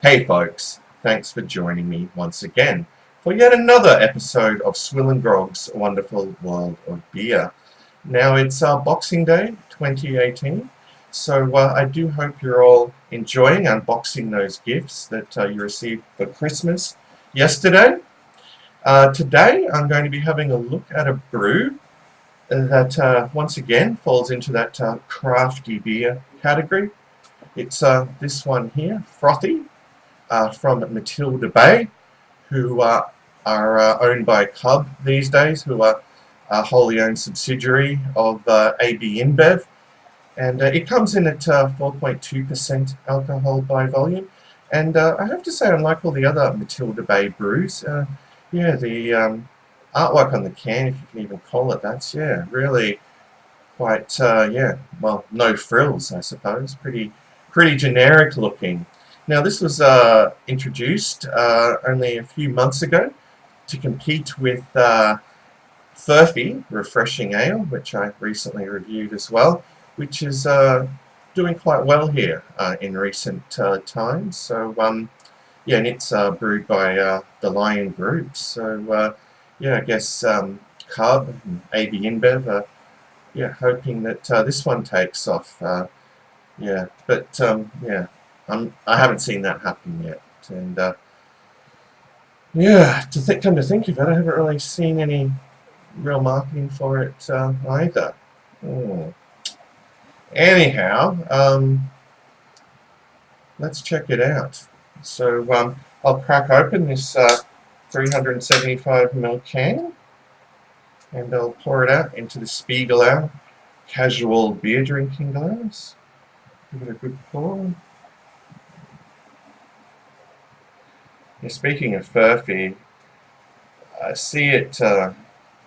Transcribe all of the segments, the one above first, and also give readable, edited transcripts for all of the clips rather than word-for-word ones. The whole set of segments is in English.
Hey folks, thanks for joining me once again for yet another episode of SwillinGrog's Wonderful World of Beer. Now it's Boxing Day 2018, so I do hope you're all enjoying unboxing those gifts that you received for Christmas yesterday. Today I'm going to be having a look at a brew that once again falls into that crafty beer category. It's this one here, Frothy. From Matilda Bay, who are owned by Cub these days, who are a wholly owned subsidiary of AB InBev, and it comes in at 4.2% alcohol by volume. And I have to say, unlike all the other Matilda Bay brews, yeah, the artwork on the can, if you can even call it that, yeah, really quite, yeah, well, no frills, I suppose, pretty generic looking. Now, this was introduced only a few months ago to compete with Frothy Refreshing Ale, which I recently reviewed as well, which is doing quite well here in recent times. So, yeah, and it's brewed by the Lion Group. So, yeah, I guess Cub and AB InBev are, yeah, hoping that this one takes off. Yeah, but yeah. I haven't seen that happen yet, and yeah, come to think of it, I haven't really seen any real marketing for it either. Hmm. Anyhow, let's check it out. So I'll crack open this 375ml can, and I'll pour it out into the Spiegelau casual beer drinking glass. Give it a good pour. Yeah, speaking of Frothy, I see it,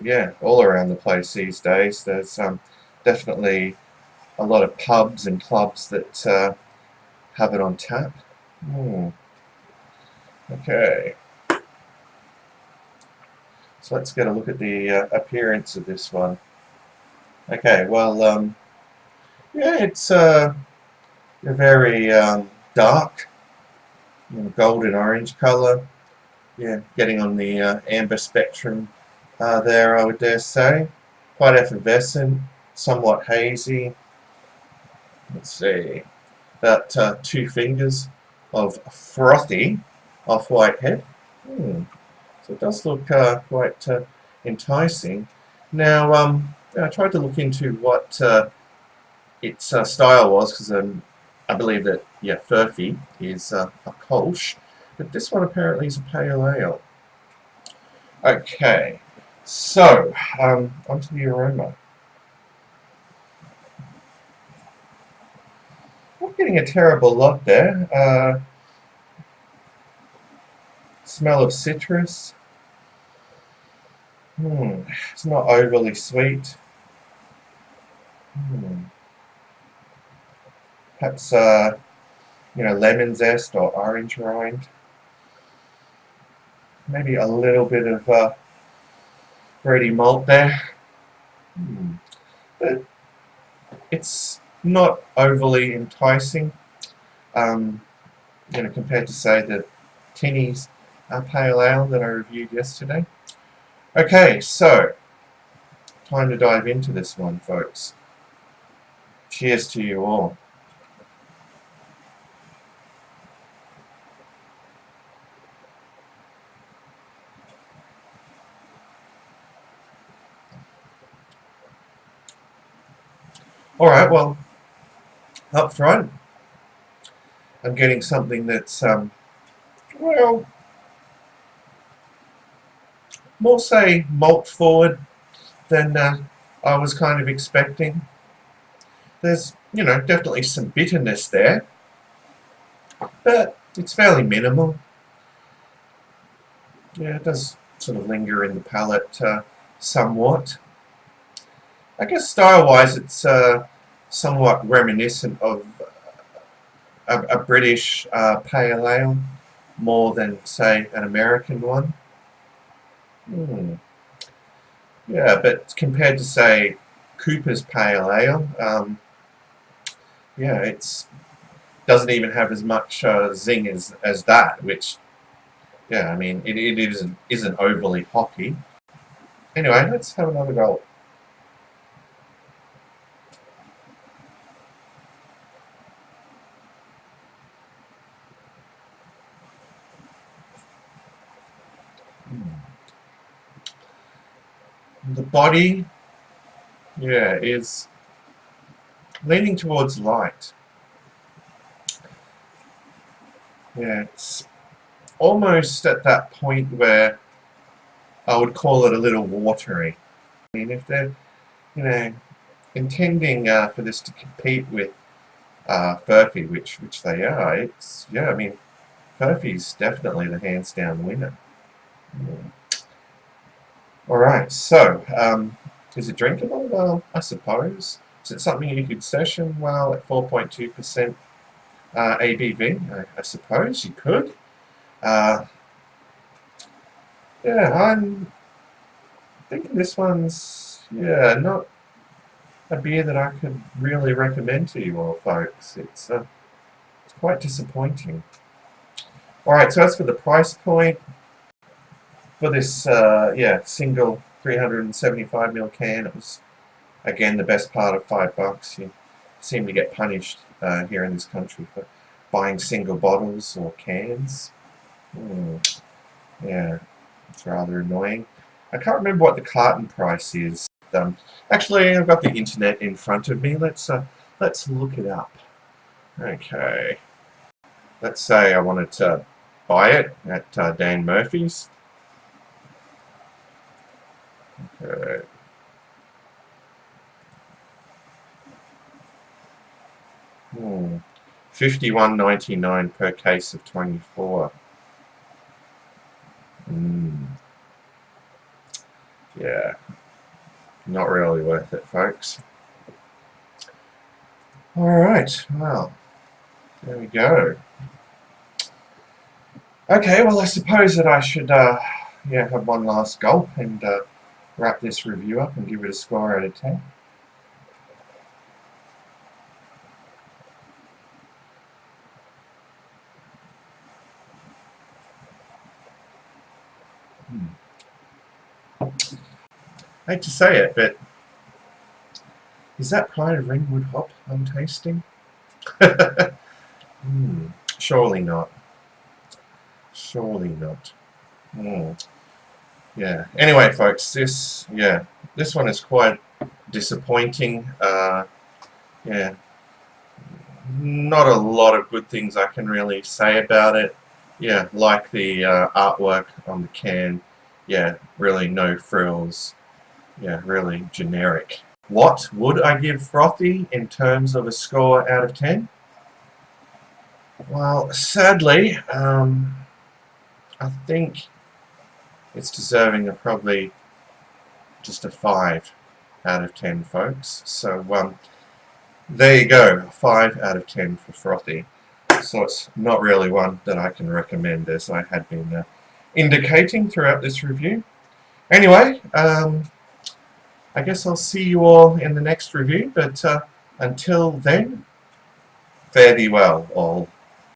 yeah, all around the place these days. There's definitely a lot of pubs and clubs that have it on tap. Okay, so let's get a look at the appearance of this one. Okay, well, yeah, it's a very dark, golden orange color, yeah, getting on the amber spectrum there, I would dare say. Quite effervescent, somewhat hazy. Let's see, about 2 fingers of frothy off-white head. So it does look quite enticing. Now, I tried to look into what its style was, because I believe that, yeah, Frothy is a Kolsch, but this one apparently is a pale ale. Okay, so onto the aroma. Not getting a terrible lot there. Smell of citrus. It's not overly sweet. Perhaps, lemon zest or orange rind. Maybe a little bit of bready malt there. But it's not overly enticing, compared to, say, the Tinny's Pale Ale that I reviewed yesterday. Okay, so time to dive into this one, folks. Cheers to you all. Alright, well, up front, I'm getting something that's, well, more, say, malt forward than I was kind of expecting. There's, definitely some bitterness there, but it's fairly minimal. Yeah, it does sort of linger in the palate somewhat. I guess style-wise, it's somewhat reminiscent of a British pale ale, more than, say, an American one. Yeah, but compared to, say, Cooper's Pale Ale, yeah, it's doesn't even have as much zing as that, which, yeah, I mean, it isn't overly hoppy. Anyway, let's have another go. The body, yeah, is leaning towards light. Yeah, it's almost at that point where I would call it a little watery. I mean, if they're, you know, intending for this to compete with Frothy, which they are, it's, yeah, I mean, Frothy's definitely the hands down winner. Yeah. Alright, so, is it drinkable? Well, I suppose. Is it something you could session? Well, at 4.2% ABV, I suppose you could. Yeah, I'm thinking this one's, yeah, not a beer that I could really recommend to you all, folks. It's quite disappointing. Alright, so as for the price point, for this, yeah, single 375ml can, it was, again, the best part of $5. You seem to get punished here in this country for buying single bottles or cans. Yeah, it's rather annoying. I can't remember what the carton price is. Actually, I've got the internet in front of me. Let's look it up. Okay. Let's say I wanted to buy it at Dan Murphy's. Okay. $51.99 per case of 24. Yeah, not really worth it, folks. Alright, well, there we go. Okay, well, I suppose that I should yeah, have one last gulp and wrap this review up and give it a score out of 10. I hate to say it, but is that Pride of Ringwood hop I'm tasting? Surely not. Surely not. Yeah. Anyway, folks, this one is quite disappointing. Yeah, not a lot of good things I can really say about it. Yeah, like the artwork on the can. Yeah, really no frills. Yeah, really generic. What would I give Frothy in terms of a score out of 10? Well, sadly, I think it's deserving of probably just a 5 out of 10, folks. So, there you go, 5 out of 10 for Frothy. So it's not really one that I can recommend, as I had been indicating throughout this review. Anyway, I guess I'll see you all in the next review, but until then, fare thee well, all.